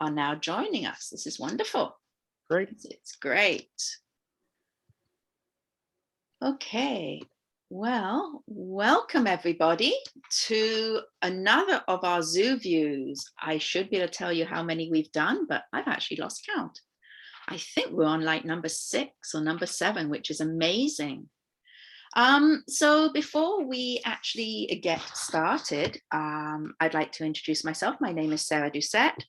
are now joining us. This is wonderful. Great. It's great. Okay, well, welcome everybody to another of our Zooviews. I should be able to tell you how many we've done, but I've actually lost count. I think we're on like number 6 or number 7, which is amazing. So before we actually get started, I'd like to introduce myself. My name is Sarah Doucette.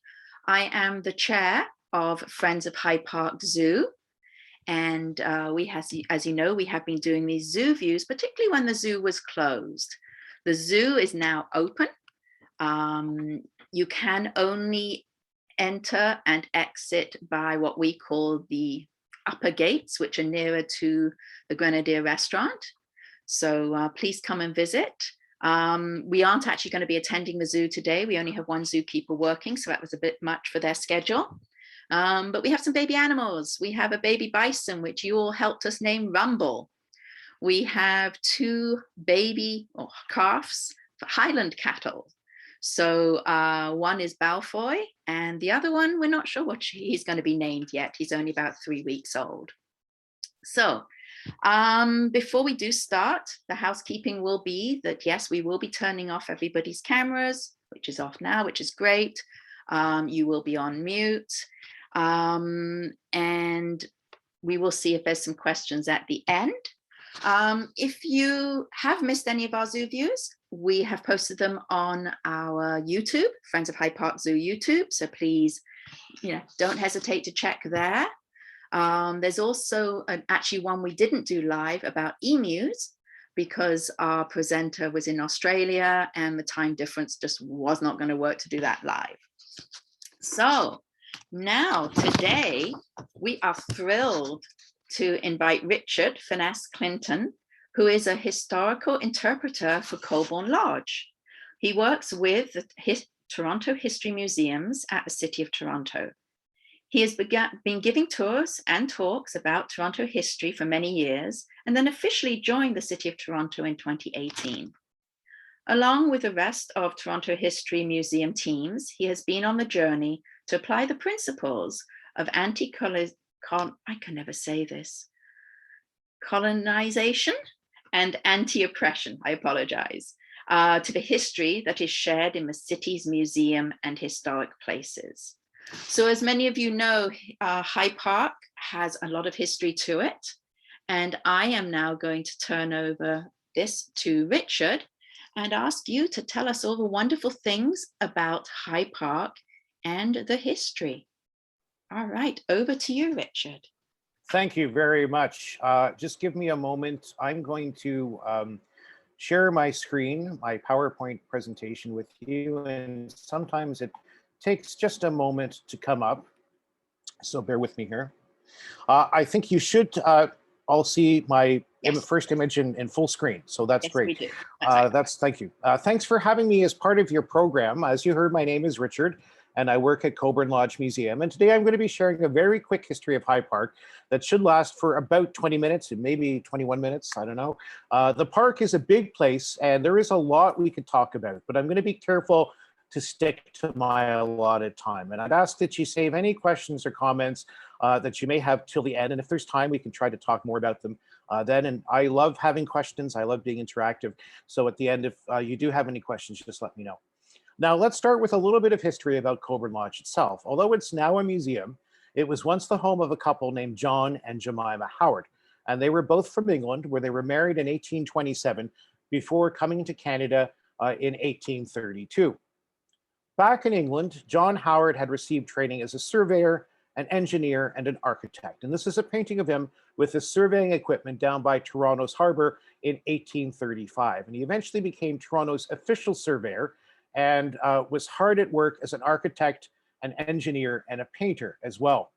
I am the chair of Friends of Hyde Park Zoo. And as you know, we have been doing these zoo views, particularly when the zoo was closed. The zoo is now open. You can only enter and exit by what we call the upper gates, which are nearer to the Grenadier restaurant. So please come and visit. We aren't actually going to be attending the zoo today. We only have one zookeeper working, so that was a bit much for their schedule. But we have some baby animals. We have a baby bison, which you all helped us name Rumble. We have 2 baby calves for Highland cattle. So one is Balfoy, and the other one, we're not sure what he's going to be named yet. He's only about 3 weeks old. So before we do start, the housekeeping will be that, yes, we will be turning off everybody's cameras, which is off now, which is great. You will be on mute. And we will see if there's some questions at the end. If you have missed any of our zoo views, we have posted them on our YouTube, Friends of Hyde Park Zoo YouTube. So please, don't hesitate to check there. There's also actually one we didn't do live about emus, because our presenter was in Australia and the time difference just was not going to work to do that live. So now today we are thrilled to invite Richard Fiennes-Clinton, who is a historical interpreter for Colborne Lodge. He works with the Toronto History Museums at the City of Toronto. He has been giving tours and talks about Toronto history for many years, and then officially joined the City of Toronto in 2018. Along with the rest of Toronto History Museum teams, he has been on the journey to apply the principles of colonization and anti-oppression, I apologize, to the history that is shared in the city's museum and historic places. So as many of you know, Hyde Park has a lot of history to it. And I am now going to turn over this to Richard and ask you to tell us all the wonderful things about Hyde Park and the history. All right, over to you, Richard. Thank you very much. Just give me a moment. I'm going to share my screen, my PowerPoint presentation with you, and sometimes it takes just a moment to come up, so bear with me here. I think you should all see my first image in full screen, so that's great. We do. Thank you. Thanks for having me as part of your program. As you heard, my name is Richard, and I work at Colborne Lodge Museum. And today I'm going to be sharing a very quick history of Hyde Park that should last for about 20 minutes, maybe 21 minutes, I don't know. The park is a big place, and there is a lot we could talk about, but I'm going to be careful to stick to my allotted time. And I'd ask that you save any questions or comments that you may have till the end. And if there's time, we can try to talk more about them then. And I love having questions. I love being interactive. So at the end, if you do have any questions, just let me know. Now, let's start with a little bit of history about Colborne Lodge itself. Although it's now a museum, it was once the home of a couple named John and Jemima Howard. And they were both from England, where they were married in 1827 before coming to Canada in 1832. Back in England, John Howard had received training as a surveyor, an engineer, and an architect. And this is a painting of him with his surveying equipment down by Toronto's harbor in 1835. And he eventually became Toronto's official surveyor and was hard at work as an architect, an engineer, and a painter as well.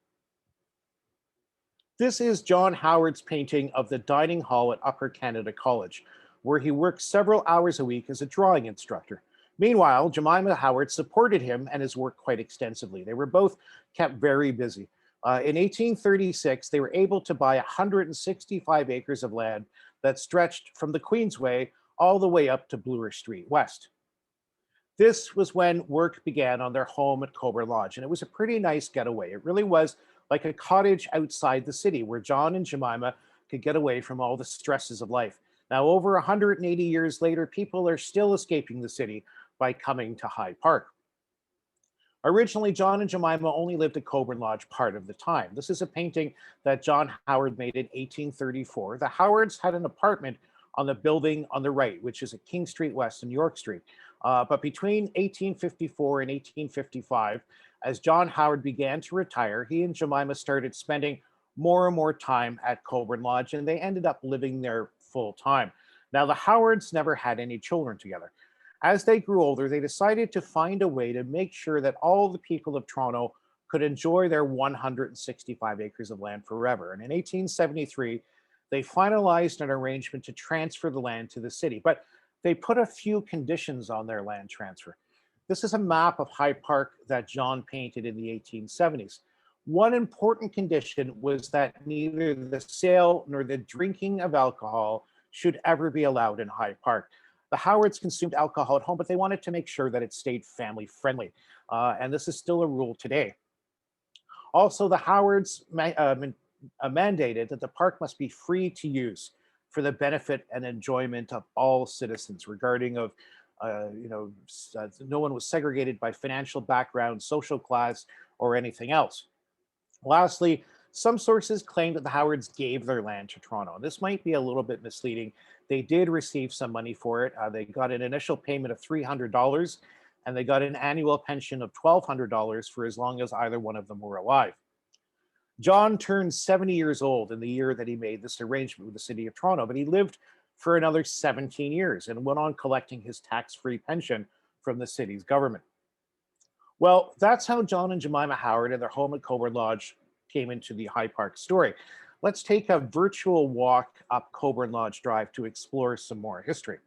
This is John Howard's painting of the dining hall at Upper Canada College, where he worked several hours a week as a drawing instructor. Meanwhile, Jemima Howard supported him and his work quite extensively. They were both kept very busy. In 1836, they were able to buy 165 acres of land that stretched from the Queensway all the way up to Bloor Street West. This was when work began on their home at Coburn Lodge, and it was a pretty nice getaway. It really was like a cottage outside the city where John and Jemima could get away from all the stresses of life. Now, over 180 years later, people are still escaping the city by coming to Hyde Park. Originally, John and Jemima only lived at Coburn Lodge part of the time. This is a painting that John Howard made in 1834. The Howards had an apartment on the building on the right, which is at King Street West and York Street. But between 1854 and 1855, as John Howard began to retire, he and Jemima started spending more and more time at Coburn Lodge, and they ended up living there full time. Now, the Howards never had any children together. As they grew older, they decided to find a way to make sure that all the people of Toronto could enjoy their 165 acres of land forever. And in 1873, they finalized an arrangement to transfer the land to the city, but they put a few conditions on their land transfer. This is a map of Hyde Park that John painted in the 1870s. One important condition was that neither the sale nor the drinking of alcohol should ever be allowed in Hyde Park. The Howards consumed alcohol at home, but they wanted to make sure that it stayed family friendly. And this is still a rule today. Also, the Howards mandated that the park must be free to use for the benefit and enjoyment of all citizens, regarding of, no one was segregated by financial background, social class, or anything else. Lastly, some sources claim that the Howards gave their land to Toronto. This might be a little bit misleading. They did receive some money for it. They got an initial payment of $300, and they got an annual pension of $1,200 for as long as either one of them were alive. John turned 70 years old in the year that he made this arrangement with the city of Toronto, but he lived for another 17 years and went on collecting his tax-free pension from the city's government. Well, that's how John and Jemima Howard and their home at Coburn Lodge came into the Hyde Park story. Let's take a virtual walk up Coburn Lodge Drive to explore some more history.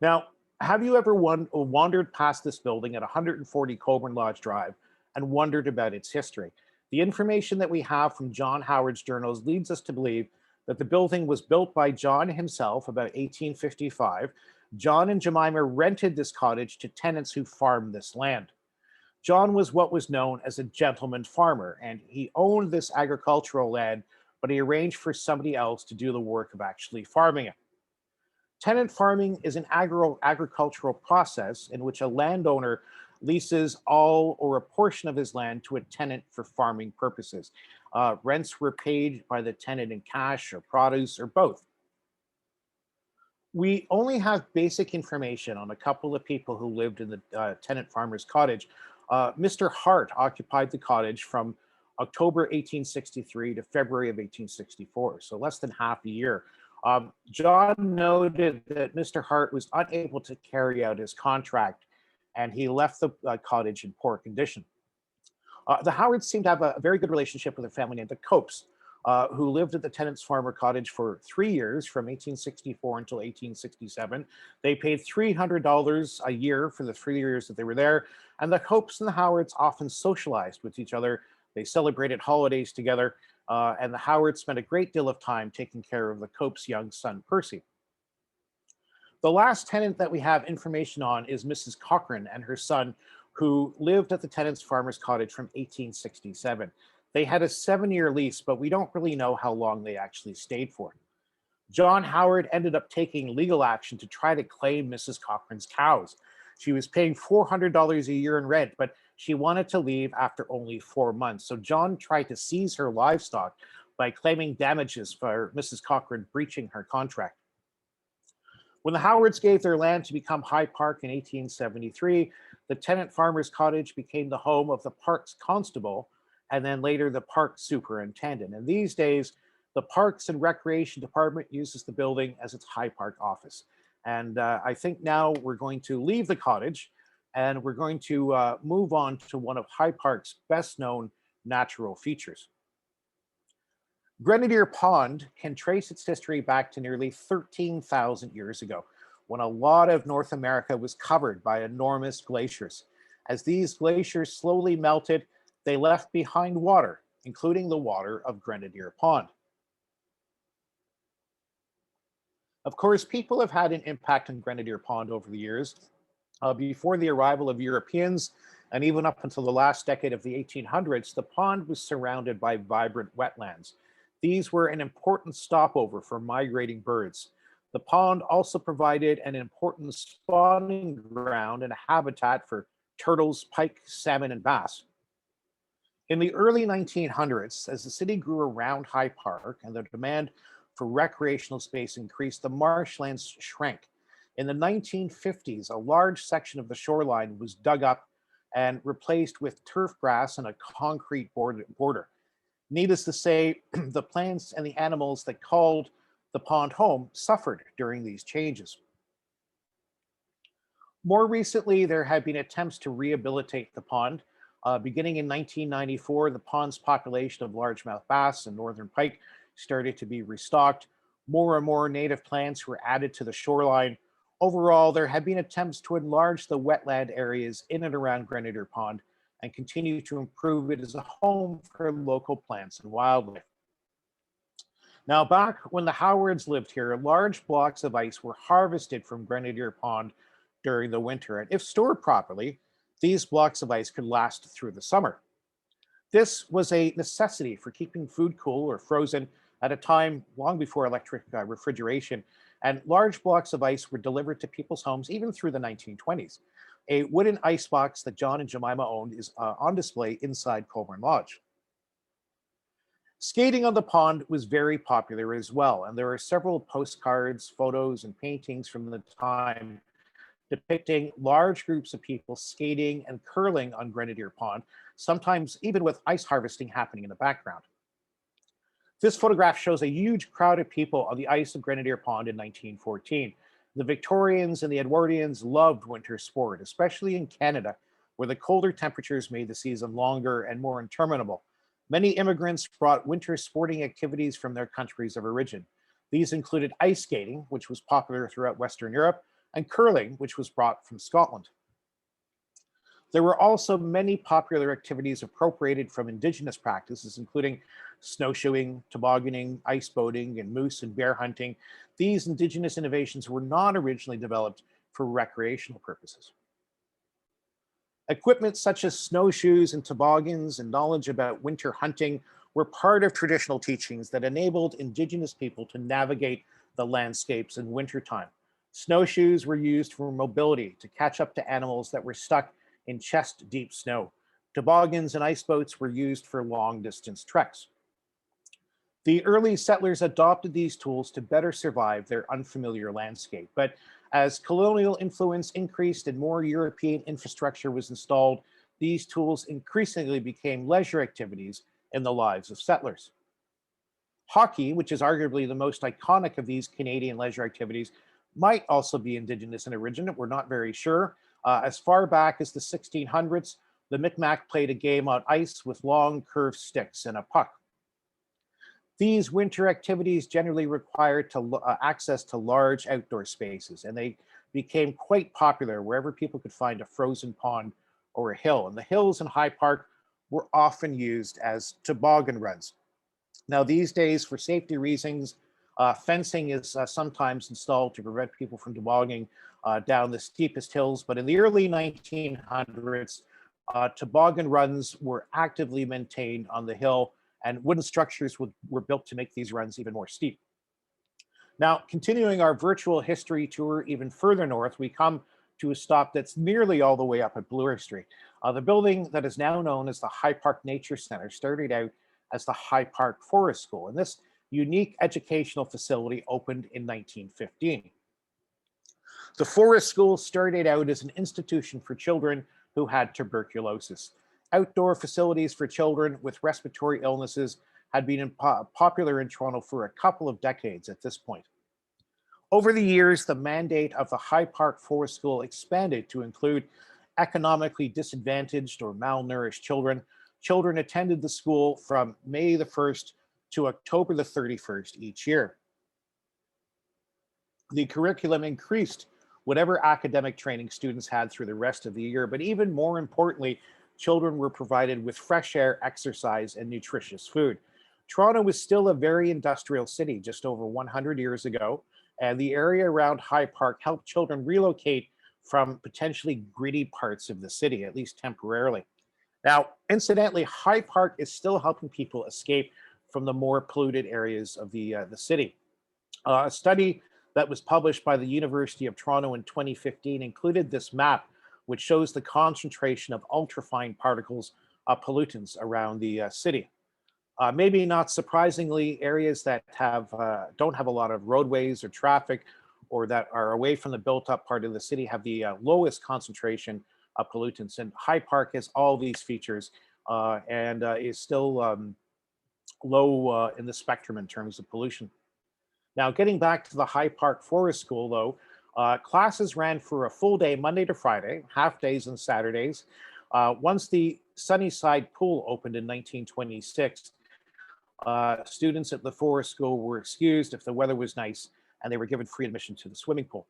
Now, have you ever wandered past this building at 140 Coburn Lodge Drive and wondered about its history? The information that we have from John Howard's journals leads us to believe that the building was built by John himself about 1855. John and Jemima rented this cottage to tenants who farmed this land. John was what was known as a gentleman farmer, and he owned this agricultural land, but he arranged for somebody else to do the work of actually farming it. Tenant farming is an agricultural process in which a landowner leases all or a portion of his land to a tenant for farming purposes. Rents were paid by the tenant in cash or produce or both. We only have basic information on a couple of people who lived in the tenant farmer's cottage. Mr. Hart occupied the cottage from October 1863 to February of 1864, so less than half a year. John noted that Mr. Hart was unable to carry out his contract, and he left the cottage in poor condition. The Howards seemed to have a very good relationship with a family named the Copes, who lived at the tenant's farmer cottage for 3 years, from 1864 until 1867. They paid $300 a year for the 3 years that they were there, and the Copes and the Howards often socialized with each other. They celebrated holidays together, and the Howards spent a great deal of time taking care of the Copes' young son, Percy. The last tenant that we have information on is Mrs. Cochrane and her son, who lived at the tenant's farmer's cottage from 1867. They had a 7-year lease, but we don't really know how long they actually stayed for. John Howard ended up taking legal action to try to claim Mrs. Cochrane's cows. She was paying $400 a year in rent, but she wanted to leave after only 4 months. So John tried to seize her livestock by claiming damages for Mrs. Cochrane breaching her contract. When the Howards gave their land to become Hyde Park in 1873, the tenant farmer's cottage became the home of the park's constable, and then later the park superintendent. And these days, the Parks and Recreation Department uses the building as its Hyde Park office. And I think now we're going to leave the cottage and we're going to move on to one of Hyde Park's best known natural features. Grenadier Pond can trace its history back to nearly 13,000 years ago, when a lot of North America was covered by enormous glaciers. As these glaciers slowly melted, they left behind water, including the water of Grenadier Pond. Of course, people have had an impact on Grenadier Pond over the years. Before the arrival of Europeans, and even up until the last decade of the 1800s, the pond was surrounded by vibrant wetlands. These were an important stopover for migrating birds. The pond also provided an important spawning ground and a habitat for turtles, pike, salmon, and bass. In the early 1900s, as the city grew around High Park and the demand for recreational space increased, the marshlands shrank. In the 1950s, a large section of the shoreline was dug up and replaced with turf grass and a concrete border. Needless to say, the plants and the animals that called the pond home suffered during these changes. More recently, there have been attempts to rehabilitate the pond. Beginning in 1994, the pond's population of largemouth bass and northern pike started to be restocked. More and more native plants were added to the shoreline. Overall, there have been attempts to enlarge the wetland areas in and around Grenadier Pond and continue to improve it as a home for local plants and wildlife. Now, back when the Howards lived here, large blocks of ice were harvested from Grenadier Pond during the winter. And if stored properly, these blocks of ice could last through the summer. This was a necessity for keeping food cool or frozen at a time long before electric refrigeration. And large blocks of ice were delivered to people's homes even through the 1920s. A wooden ice box that John and Jemima owned is on display inside Colborne Lodge. Skating on the pond was very popular as well, and there are several postcards, photos, and paintings from the time depicting large groups of people skating and curling on Grenadier Pond, sometimes even with ice harvesting happening in the background. This photograph shows a huge crowd of people on the ice of Grenadier Pond in 1914. The Victorians and the Edwardians loved winter sport, especially in Canada, where the colder temperatures made the season longer and more interminable. Many immigrants brought winter sporting activities from their countries of origin. These included ice skating, which was popular throughout Western Europe, and curling, which was brought from Scotland. There were also many popular activities appropriated from indigenous practices, including snowshoeing, tobogganing, ice boating, and moose and bear hunting. These indigenous innovations were not originally developed for recreational purposes. Equipment such as snowshoes and toboggans and knowledge about winter hunting were part of traditional teachings that enabled indigenous people to navigate the landscapes in wintertime. Snowshoes were used for mobility to catch up to animals that were stuck in chest-deep snow. Toboggans and ice boats were used for long-distance treks. The early settlers adopted these tools to better survive their unfamiliar landscape. But as colonial influence increased and more European infrastructure was installed, these tools increasingly became leisure activities in the lives of settlers. Hockey, which is arguably the most iconic of these Canadian leisure activities, might also be indigenous in origin. We're not very sure. As far back as the 1600s, the Micmac played a game on ice with long curved sticks and a puck. These winter activities generally required access to large outdoor spaces, and they became quite popular wherever people could find a frozen pond or a hill. And the hills in High Park were often used as toboggan runs. Now, these days, for safety reasons, fencing is sometimes installed to prevent people from tobogganing down the steepest hills. But in the early 1900s, toboggan runs were actively maintained on the hill, and wooden structures were built to make these runs even more steep. Now, continuing our virtual history tour even further north, we come to a stop that's nearly all the way up at Bloor Street. The building that is now known as the High Park Nature Center started out as the High Park Forest School, and this unique educational facility opened in 1915. The Forest School started out as an institution for children who had tuberculosis. Outdoor facilities for children with respiratory illnesses had been popular in Toronto for a couple of decades at this point. Over the years, the mandate of the High Park Forest School expanded to include economically disadvantaged or malnourished children. Children attended the school from May the 1st to October the 31st each year. The curriculum increased whatever academic training students had through the rest of the year, but even more importantly, children were provided with fresh air, exercise, and nutritious food. Toronto was still a very industrial city just over 100 years ago, and the area around High Park helped children relocate from potentially gritty parts of the city, at least temporarily. Now, incidentally, Hyde Park is still helping people escape from the more polluted areas of the city. A study that was published by the University of Toronto in 2015 included this map, which shows the concentration of ultrafine particles of pollutants around the city. Maybe not surprisingly, areas that don't have a lot of roadways or traffic, or that are away from the built-up part of the city, have the lowest concentration of pollutants. And Hyde Park has all these features and is still low in the spectrum in terms of pollution. Now, getting back to the Hyde Park Forest School, though, classes ran for a full day, Monday to Friday, half days on Saturdays. Once the Sunnyside Pool opened in 1926, students at the Forest School were excused if the weather was nice, and they were given free admission to the swimming pool.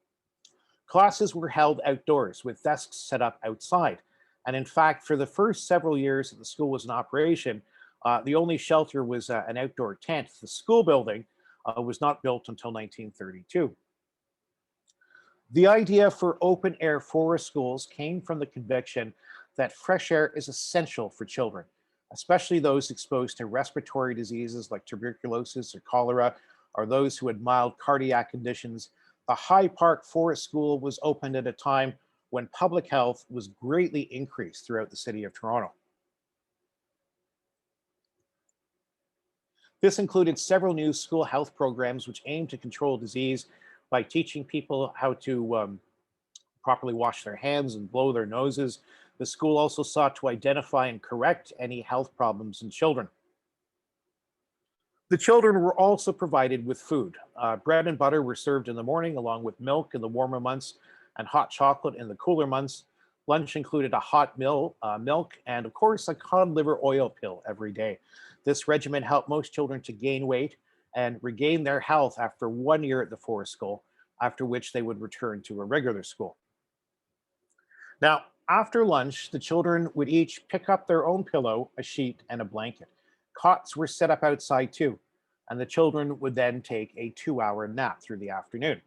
Classes were held outdoors with desks set up outside. And in fact, for the first several years that the school was in operation, the only shelter was an outdoor tent. The school building was not built until 1932. The idea for open air forest schools came from the conviction that fresh air is essential for children, especially those exposed to respiratory diseases like tuberculosis or cholera, or those who had mild cardiac conditions. The Hyde Park Forest School was opened at a time when public health was greatly increased throughout the city of Toronto. This included several new school health programs which aimed to control disease by teaching people how to properly wash their hands and blow their noses. The school also sought to identify and correct any health problems in children. The children were also provided with food. Bread and butter were served in the morning, along with milk in the warmer months and hot chocolate in the cooler months. Lunch included a hot milk and, of course, a cod liver oil pill every day. This regimen helped most children to gain weight and regain their health after 1 year at the forest school, after which they would return to a regular school. Now, after lunch, the children would each pick up their own pillow, a sheet, and a blanket. Cots were set up outside too, and the children would then take a 2-hour nap through the afternoon.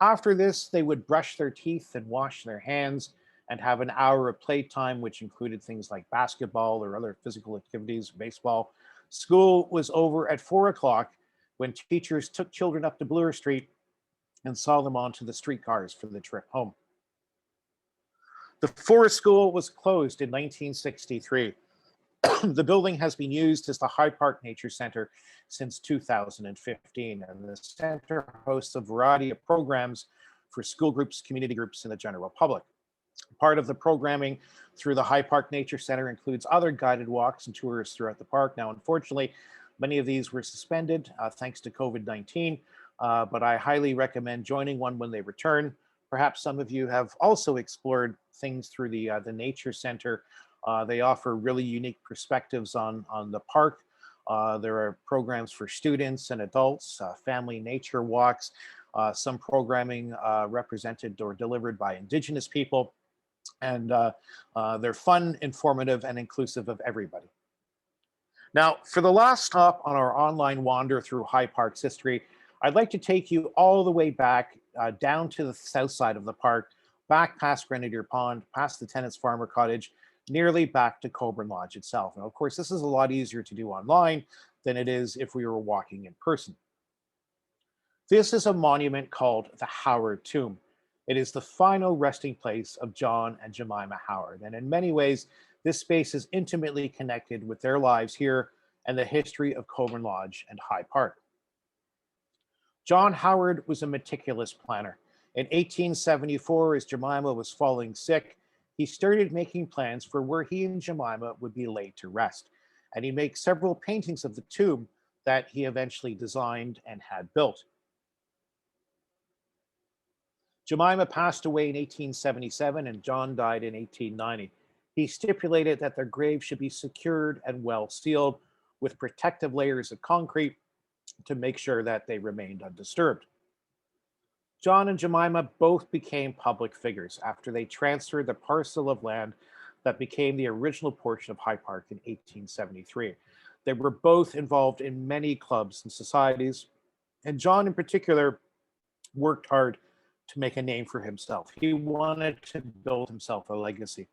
After this, they would brush their teeth and wash their hands and have an hour of playtime, which included things like basketball or other physical activities, baseball. School was over at 4 o'clock when teachers took children up to Bloor Street and saw them onto the streetcars for the trip home. The Forest School was closed in 1963. The building has been used as the Hyde Park Nature Center since 2015, and the center hosts a variety of programs for school groups, community groups, and the general public. Part of the programming through the Hyde Park Nature Center includes other guided walks and tours throughout the park. Now, unfortunately, many of these were suspended thanks to COVID-19, but I highly recommend joining one when they return. Perhaps some of you have also explored things through the Nature Center. They offer really unique perspectives on the park. There are programs for students and adults, family nature walks, some programming represented or delivered by Indigenous people. And they're fun, informative, and inclusive of everybody. Now, for the last stop on our online wander through Hyde Park's history, I'd like to take you all the way back down to the south side of the park, back past Grenadier Pond, past the Tenants Farmer Cottage, nearly back to Colborne Lodge itself. Now, of course, this is a lot easier to do online than it is if we were walking in person. This is a monument called the Howard Tomb. It is the final resting place of John and Jemima Howard. And in many ways, this space is intimately connected with their lives here and the history of Colborne Lodge and Hyde Park. John Howard was a meticulous planner. In 1874, as Jemima was falling sick, he started making plans for where he and Jemima would be laid to rest. And he made several paintings of the tomb that he eventually designed and had built. Jemima passed away in 1877 and John died in 1890. He stipulated that their grave should be secured and well sealed with protective layers of concrete to make sure that they remained undisturbed. John and Jemima both became public figures after they transferred the parcel of land that became the original portion of Hyde Park in 1873. They were both involved in many clubs and societies, and John in particular worked hard to make a name for himself. He wanted to build himself a legacy.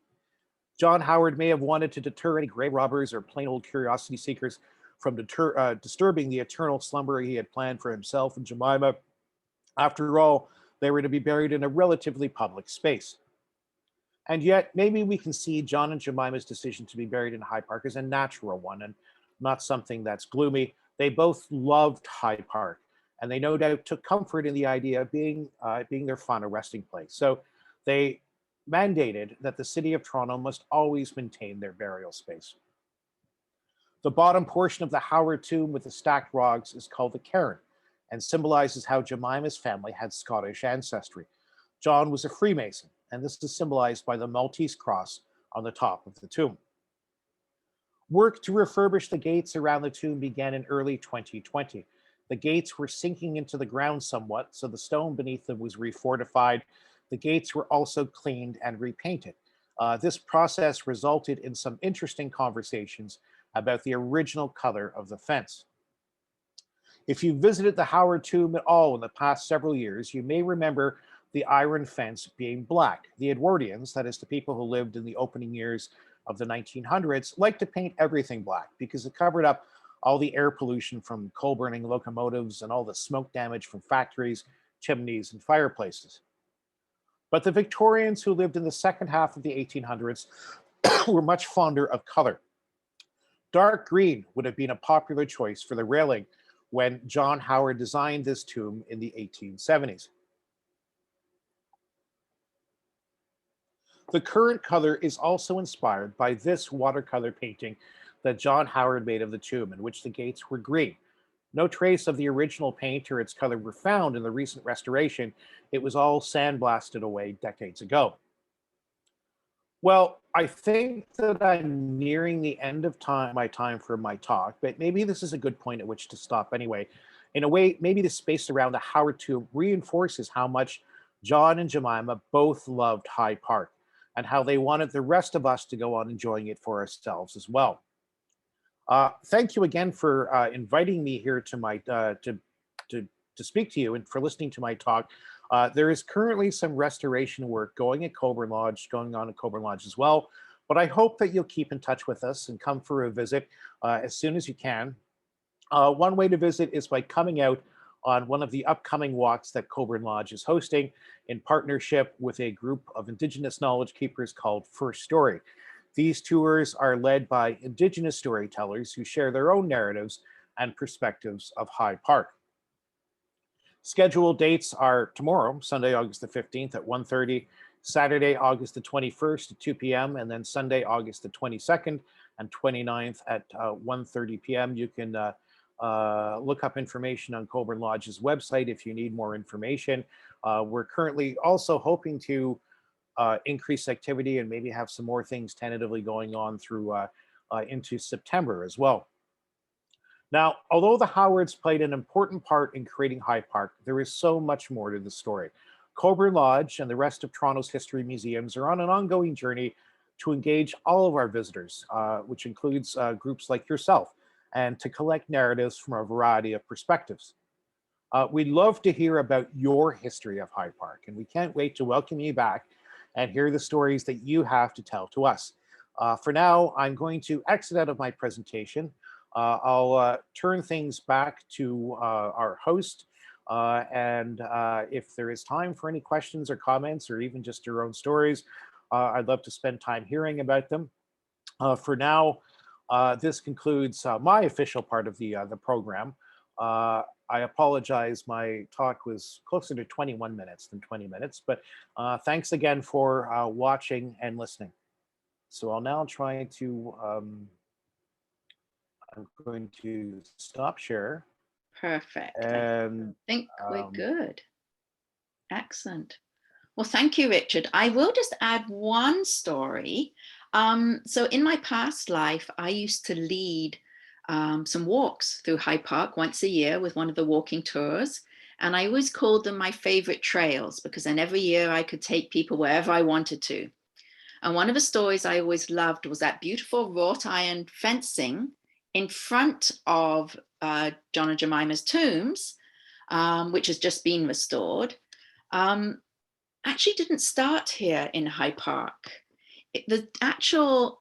John Howard may have wanted to deter any grave robbers or plain old curiosity seekers from disturbing the eternal slumber he had planned for himself and Jemima. After all, they were to be buried in a relatively public space. And yet, maybe we can see John and Jemima's decision to be buried in Hyde Park as a natural one and not something that's gloomy. They both loved Hyde Park, and they no doubt took comfort in the idea of being their final resting place. So they mandated that the city of Toronto must always maintain their burial space. The bottom portion of the Howard tomb with the stacked rocks is called the cairn and symbolizes how Jemima's family had Scottish ancestry. John was a Freemason, and this is symbolized by the Maltese cross on the top of the tomb. Work to refurbish the gates around the tomb began in early 2020. The gates were sinking into the ground somewhat, so the stone beneath them was refortified. The gates were also cleaned and repainted. This process resulted in some interesting conversations about the original color of the fence. If you visited the Howard tomb at all in the past several years, you may remember the iron fence being black. The Edwardians, that is the people who lived in the opening years of the 1900s, liked to paint everything black because it covered up all the air pollution from coal burning locomotives and all the smoke damage from factories, chimneys, and fireplaces. But the Victorians who lived in the second half of the 1800s were much fonder of color. Dark green would have been a popular choice for the railing when John Howard designed this tomb in the 1870s. The current color is also inspired by this watercolor painting that John Howard made of the tomb, in which the gates were green. No trace of the original paint or its color were found in the recent restoration. It was all sandblasted away decades ago. Well, I think that I'm nearing the end of my time for my talk, but maybe this is a good point at which to stop anyway. In a way, maybe the space around the Howard tomb reinforces how much John and Jemima both loved Hyde Park and how they wanted the rest of us to go on enjoying it for ourselves as well. Thank you again for inviting me here to my to speak to you and for listening to my talk. There is currently some restoration work going on at Colborne Lodge as well. But I hope that you'll keep in touch with us and come for a visit as soon as you can. One way to visit is by coming out on one of the upcoming walks that Colborne Lodge is hosting in partnership with a group of Indigenous knowledge keepers called First Story. These tours are led by Indigenous storytellers who share their own narratives and perspectives of Hyde Park. Scheduled dates are tomorrow, Sunday, August the 15th at 1:30, Saturday, August the 21st at 2 p.m., and then Sunday, August the 22nd and 29th at 1:30 p.m. You can look up information on Colborne Lodge's website if you need more information. We're currently also hoping to increase activity and maybe have some more things tentatively going on through into September as well. Now, although the Howards played an important part in creating Hyde Park, there is so much more to the story. Colborne Lodge and the rest of Toronto's history museums are on an ongoing journey to engage all of our visitors, which includes groups like yourself, and to collect narratives from a variety of perspectives. We'd love to hear about your history of Hyde Park, and we can't wait to welcome you back and hear the stories that you have to tell to us. For now, I'm going to exit out of my presentation. I'll turn things back to our host, and if there is time for any questions or comments, or even just your own stories, I'd love to spend time hearing about them. For now, this concludes my official part of the program. I apologize, my talk was closer to 21 minutes than 20 minutes, but thanks again for watching and listening. So I'll now try to, I'm going to stop share. Perfect. And I think we're good. Excellent. Well, thank you, Richard. I will just add one story. So in my past life, I used to lead some walks through Hyde Park once a year with one of the walking tours. And I always called them my favorite trails because then every year I could take people wherever I wanted to. And one of the stories I always loved was that beautiful wrought iron fencing in front of John and Jemima's tombs, which has just been restored. um, actually didn't start here in Hyde Park. The actual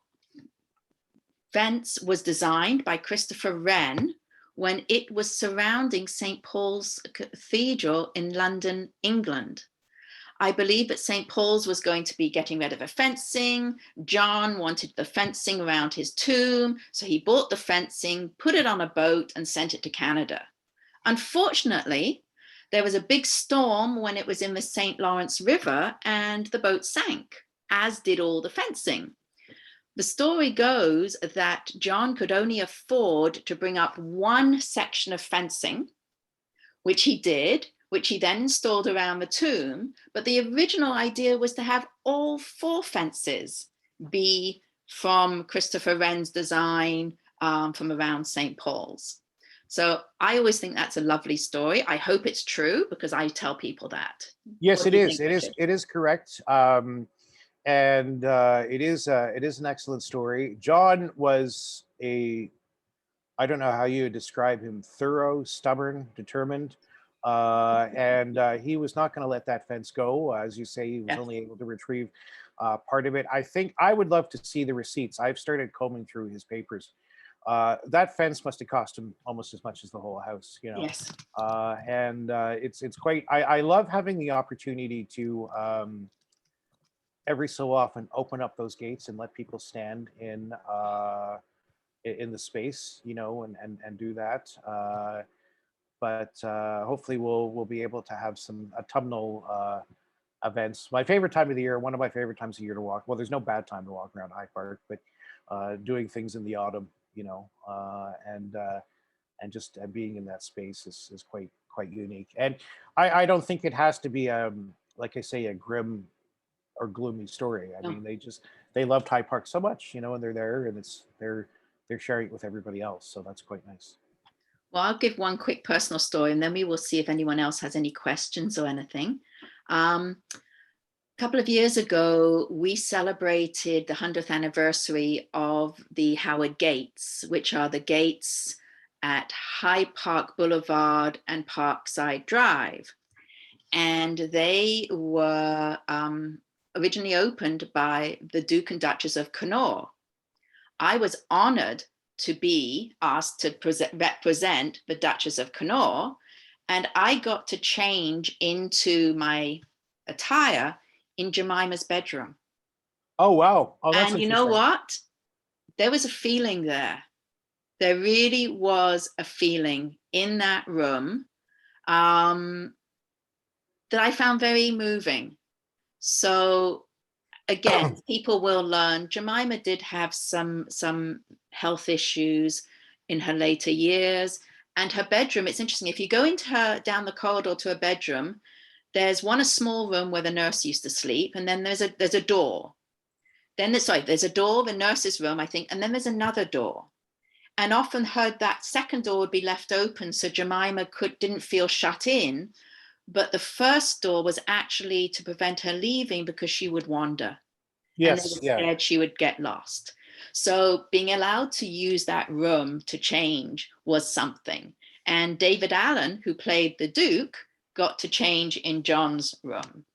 fence was designed by Christopher Wren when it was surrounding St. Paul's Cathedral in London, England. I believe that St. Paul's was going to be getting rid of the fencing. John wanted the fencing around his tomb, so he bought the fencing, put it on a boat, and sent it to Canada. Unfortunately, there was a big storm when it was in the St. Lawrence River, and the boat sank, as did all the fencing. The story goes that John could only afford to bring up one section of fencing, which he did, which he then installed around the tomb. But the original idea was to have all 4 fences be from Christopher Wren's design from around St. Paul's. So I always think that's a lovely story. I hope it's true because I tell people that. Yes, it is. It is correct. And it is an excellent story. John was I don't know how you would describe him, thorough, stubborn, determined. And he was not going to let that fence go. As you say, he was only able to retrieve part of it. I think I would love to see the receipts. I've started combing through his papers. That fence must have cost him almost as much as the whole house, you know. Yes. And it's quite. I love having the opportunity to every so often open up those gates and let people stand in the space, you know, and do that. But hopefully we'll be able to have some autumnal events. My favorite time of the year, one of my favorite times of year to walk. Well, there's no bad time to walk around Hyde Park, but doing things in the autumn, you know, and just being in that space is quite unique. And I don't think it has to be like I say, a grim or gloomy story. I mean, they loved Hyde Park so much, you know, and they're there, and they're sharing it with everybody else. So that's quite nice. Well, I'll give one quick personal story and then we will see if anyone else has any questions or anything. A couple of years ago, we celebrated the 100th anniversary of the Howard Gates, which are the gates at Hyde Park Boulevard and Parkside Drive. And they were originally opened by the Duke and Duchess of Connaught. I was honored to be asked to represent the Duchess of Connaught, and I got to change into my attire in Jemima's bedroom. Oh, wow. Oh, that's and you know what? There was a feeling there. There really was a feeling in that room that I found very moving. So again, people will learn. Jemima did have some health issues in her later years, and her bedroom, it's interesting, if you go into her down the corridor to her bedroom, there's a small room where the nurse used to sleep, and then there's a door. Then there's a door, the nurse's room, I think, and then there's another door. And often heard that second door would be left open so Jemima didn't feel shut in, but the first door was actually to prevent her leaving because she would wander. Yes, and they were scared she would get lost. So being allowed to use that room to change was something. And David Allen, who played the Duke, got to change in John's room.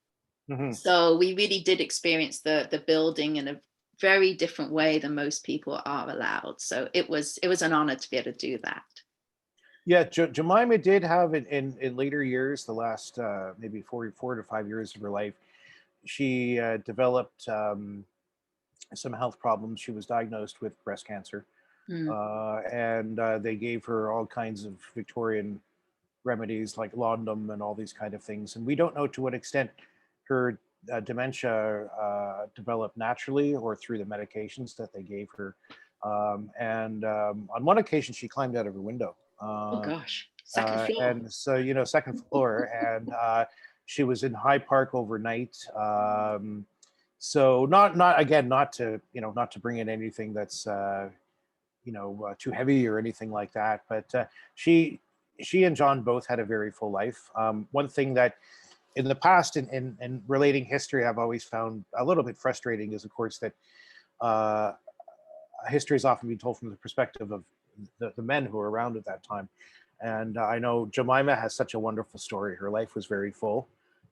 Mm-hmm. So we really did experience the building in a very different way than most people are allowed. So it was an honor to be able to do that. Yeah, Jemima did have it in later years, the last maybe 4 to 5 years of her life. She developed some health problems. She was diagnosed with breast cancer, and they gave her all kinds of Victorian remedies like laudanum and all these kind of things. And we don't know to what extent her dementia developed naturally or through the medications that they gave her. On one occasion, she climbed out of her window. Oh gosh, second floor. And so, you know, second floor, and she was in Hyde Park overnight. So not to bring in anything that's too heavy or anything like that, but she and John both had a very full life. One thing that in the past in relating history I've always found a little bit frustrating is, of course, that history is often being told from the perspective of the men who were around at that time. And I know Jemima has such a wonderful story. Her life was very full.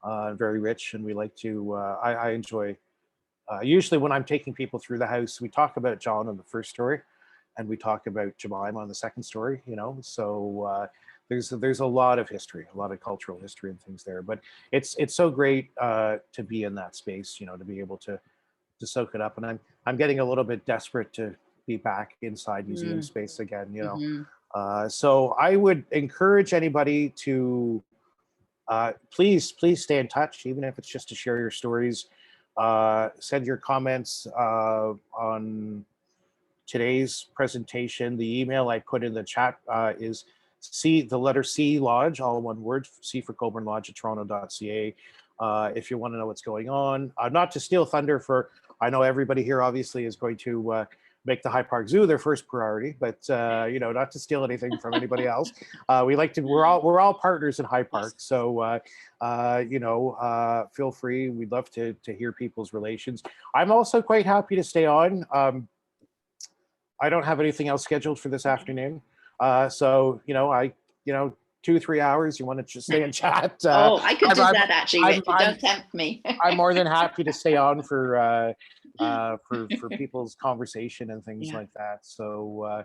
very rich, and we like to. I enjoy. Usually, when I'm taking people through the house, we talk about John in the first story, and we talk about Jemima on the second story. So there's a lot of history, a lot of cultural history and things there. But it's so great to be in that space, to be able to soak it up. And I'm getting a little bit desperate to be back inside museum space again. So I would encourage anybody to please stay in touch, even if it's just to share your stories. Send your comments on today's presentation. The email I put in the chat is the letter C Lodge, all one word, C for Colborne Lodge at toronto.ca. If you want to know what's going on, not to steal thunder I know everybody here obviously is going to make the High Park Zoo their first priority, but not to steal anything from anybody else. We're all partners in High Park, so feel free. We'd love to hear people's relations. I'm also quite happy to stay on. I don't have anything else scheduled for this afternoon, so 2-3 hours. You want to just stay and chat? I could do that actually, Richard. Don't tempt me. I'm more than happy to stay on for people's conversation and things like that. So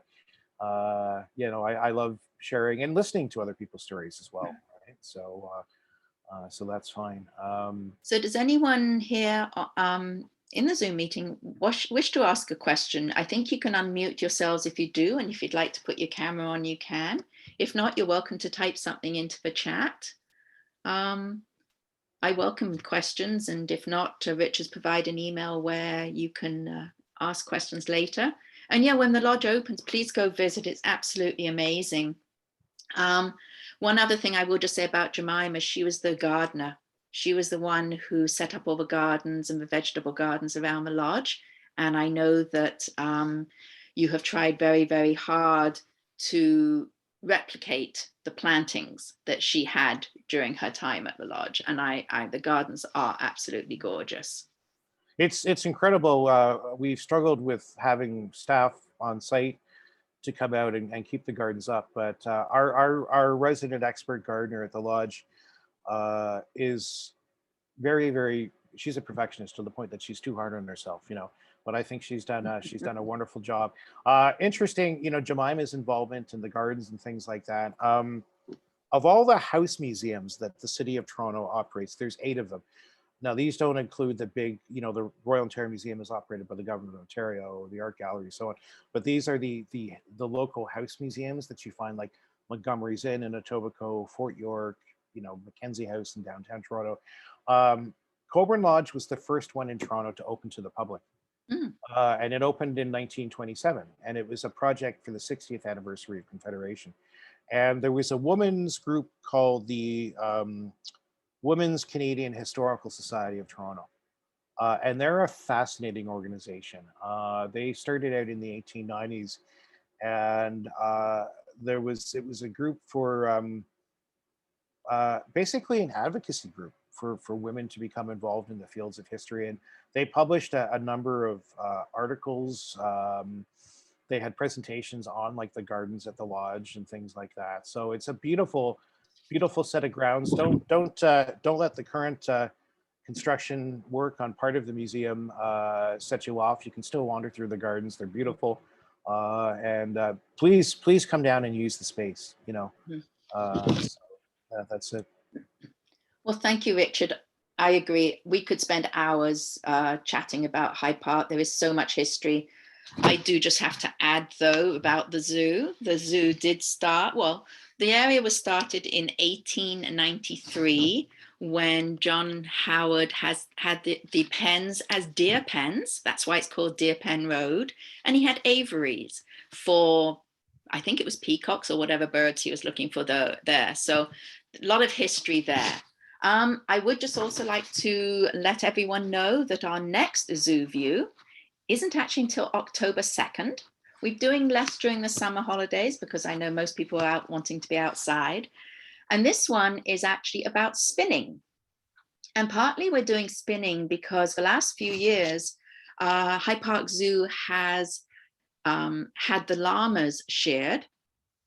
I love sharing and listening to other people's stories as well. Right? So that's fine. So does anyone here in the Zoom meeting wish to ask a question? I think you can unmute yourselves if you do, and if you'd like to put your camera on, you can. If not, you're welcome to type something into the chat. I welcome questions, and if not, Richard's provide an email where you can ask questions later. And when the lodge opens, please go visit. It's absolutely amazing. One other thing I will just say about Jemima, she was the gardener. She was the one who set up all the gardens and the vegetable gardens around the lodge. And I know that you have tried very, very hard to replicate the plantings that she had during her time at the lodge. And the gardens are absolutely gorgeous. It's incredible. We've struggled with having staff on site to come out and keep the gardens up, but our resident expert gardener at the lodge is very, very, she's a perfectionist to the point that she's too hard on herself, but I think she's done a wonderful job. Interesting, Jemima's involvement in the gardens and things like that. Of all the house museums that the city of Toronto operates, there's 8 of them. Now, these don't include the big, the Royal Ontario Museum is operated by the Government of Ontario, the Art Gallery, so on. But these are the local house museums that you find, like Montgomery's Inn in Etobicoke, Fort York, Mackenzie House in downtown Toronto. Colborne Lodge was the first one in Toronto to open to the public. And it opened in 1927, and it was a project for the 60th anniversary of Confederation. And there was a women's group called the Women's Canadian Historical Society of Toronto. And they're a fascinating organization. They started out in the 1890s, and it was a group for basically an advocacy group for women to become involved in the fields of history. And they published a number of articles. They had presentations on like the gardens at the lodge and things like that. So it's a beautiful set of grounds. Don't let the current construction work on part of the museum set you off. You can still wander through the gardens. They're beautiful. And please come down and use the space, that's it. Well, thank you, Richard. I agree. We could spend hours chatting about High Park. There is so much history. I do just have to add, though, about the zoo. The zoo did start, the area was started in 1893 when John Howard had the pens as deer pens. That's why it's called Deer Pen Road. And he had aviaries for, I think it was peacocks or whatever birds he was looking for there. So a lot of history there. I would just also like to let everyone know that our next Zoo View isn't actually until October 2nd. We're doing less during the summer holidays because I know most people are out wanting to be outside. And this one is actually about spinning. And partly we're doing spinning because the last few years, High Park Zoo has had the llamas sheared.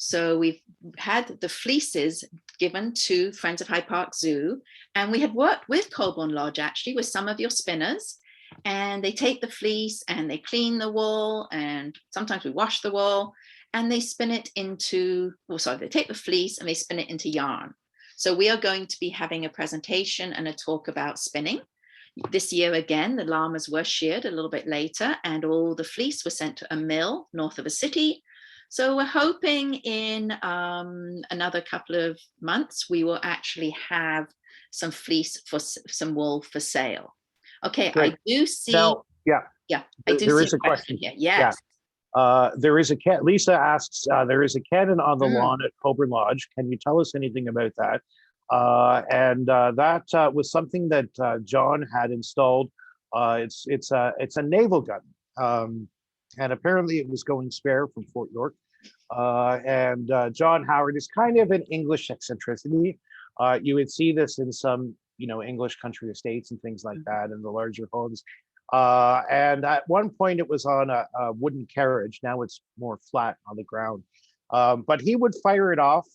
So we've had the fleeces given to Friends of Hyde Park Zoo, and we had worked with Colborne Lodge actually with some of your spinners, and they take the fleece and they clean the wool, and sometimes we wash the wool, and they spin it into, they take the fleece and they spin it into yarn. So we are going to be having a presentation and a talk about spinning. This year again, the llamas were sheared a little bit later, and all the fleece was sent to a mill north of a city. So we're hoping in another couple of months, we will actually have some fleece for some wool for sale. Okay, Great. I do see. Now, yeah, I do there see is a question here. Yes. There is a cat. Lisa asks, there is a cannon on the lawn at Colborne Lodge. Can you tell us anything about that? That was something that John had installed. It's a naval gun, and apparently it was going spare from Fort York. John Howard is kind of an English eccentricity. You would see this in some, English country estates and things like that in the larger homes. And at one point it was on a wooden carriage. Now it's more flat on the ground. But he would fire it off.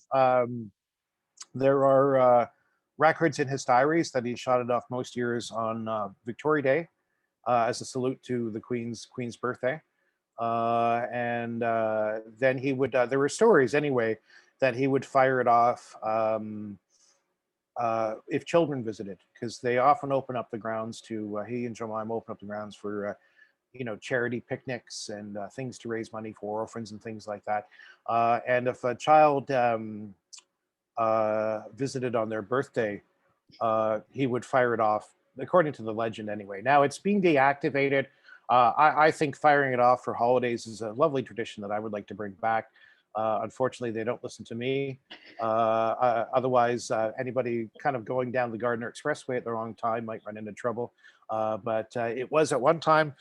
There are records in his diaries that he shot it off most years on Victoria Day as a salute to the Queen's birthday. Then he would, there were stories anyway, that he would fire it off if children visited, because they often open up the grounds to, he and Jemima open up the grounds for, charity picnics and things to raise money for orphans and things like that. And if a child visited on their birthday, he would fire it off, according to the legend anyway. Now it's being deactivated. I think firing it off for holidays is a lovely tradition that I would like to bring back. Unfortunately, they don't listen to me. Otherwise, anybody kind of going down the Gardiner Expressway at the wrong time might run into trouble. But it was at one time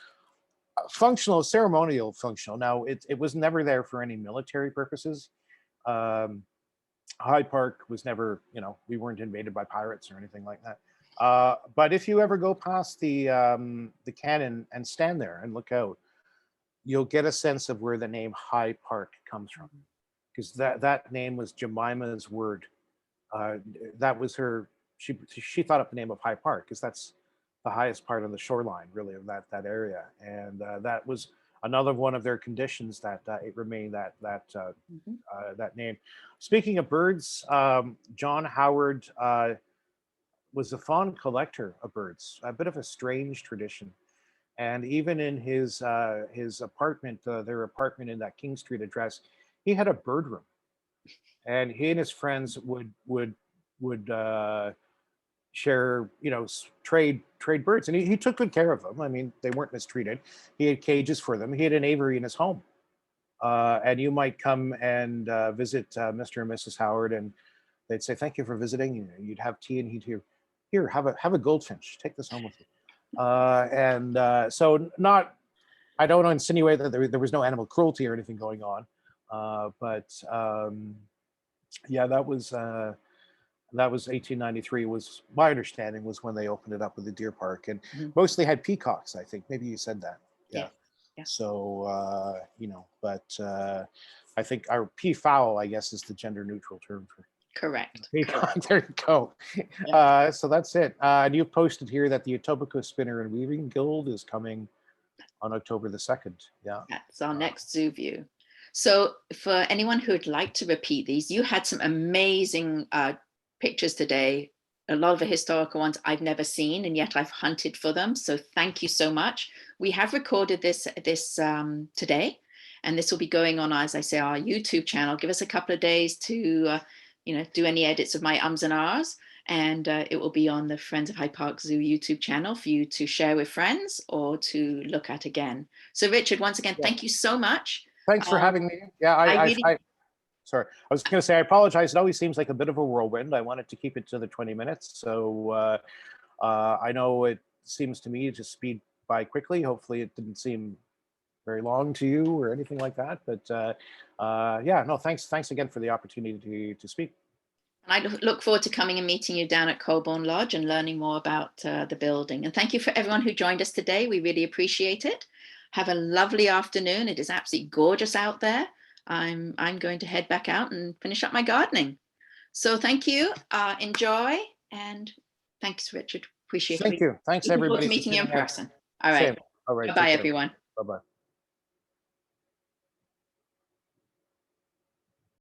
functional, ceremonial functional. Now, it was never there for any military purposes. Hyde Park was never, we weren't invaded by pirates or anything like that. But if you ever go past the cannon and stand there and look out, you'll get a sense of where the name Hyde Park comes from, because that name was Jemima's word. That was her. She thought up the name of Hyde Park because that's the highest part of the shoreline, really, of that area, and that was another one of their conditions that it remained that name. Speaking of birds, John Howard was a fond collector of birds, a bit of a strange tradition. And even in his apartment, their apartment in that King Street address, he had a bird room, and he and his friends would share, trade birds, and he took good care of them. I mean, they weren't mistreated. He had cages for them. He had an aviary in his home, and you might come and visit Mr. and Mrs. Howard, and they'd say, "Thank you for visiting." You'd have tea, and he'd here, have a goldfinch. Take this home with you. So not, I don't insinuate that there was no animal cruelty or anything going on, but yeah, that was 1893. Was my understanding was when they opened it up with the deer park, and mostly had peacocks. I think maybe you said that. Yeah. So but I think our peafowl, I guess, is the gender neutral term for. Correct. There you go. Yeah. So that's it. And you've posted here that the Etobicoke Spinner and Weaving Guild is coming on October the 2nd. Yeah. That's our next Zoo View. So for anyone who would like to repeat these, you had some amazing pictures today. A lot of the historical ones I've never seen, and yet I've hunted for them. So thank you so much. We have recorded this today, and this will be going on, as I say, our YouTube channel. Give us a couple of days to do any edits of my ums and ahs, and it will be on the Friends of Hyde Park Zoo YouTube channel for you to share with friends or to look at again. So Richard, once again, thank you so much. Thanks for having me. Yeah, sorry, I was going to say, I apologize. It always seems like a bit of a whirlwind. I wanted to keep it to the 20 minutes. So I know it seems to me to speed by quickly. Hopefully it didn't seem very long to you or anything like that. But yeah, no, thanks again for the opportunity to speak. And I look forward to coming and meeting you down at Colborne Lodge and learning more about the building. And thank you for everyone who joined us today. We really appreciate it. Have a lovely afternoon. It is absolutely gorgeous out there. I'm going to head back out and finish up my gardening. So thank you. Enjoy, and thanks, Richard. Appreciate it. Thank you. Thanks, Looking forward everybody. to for meeting you in tuning in. person. All right. Same. All right. Bye-bye, take care. everyone. Bye-bye.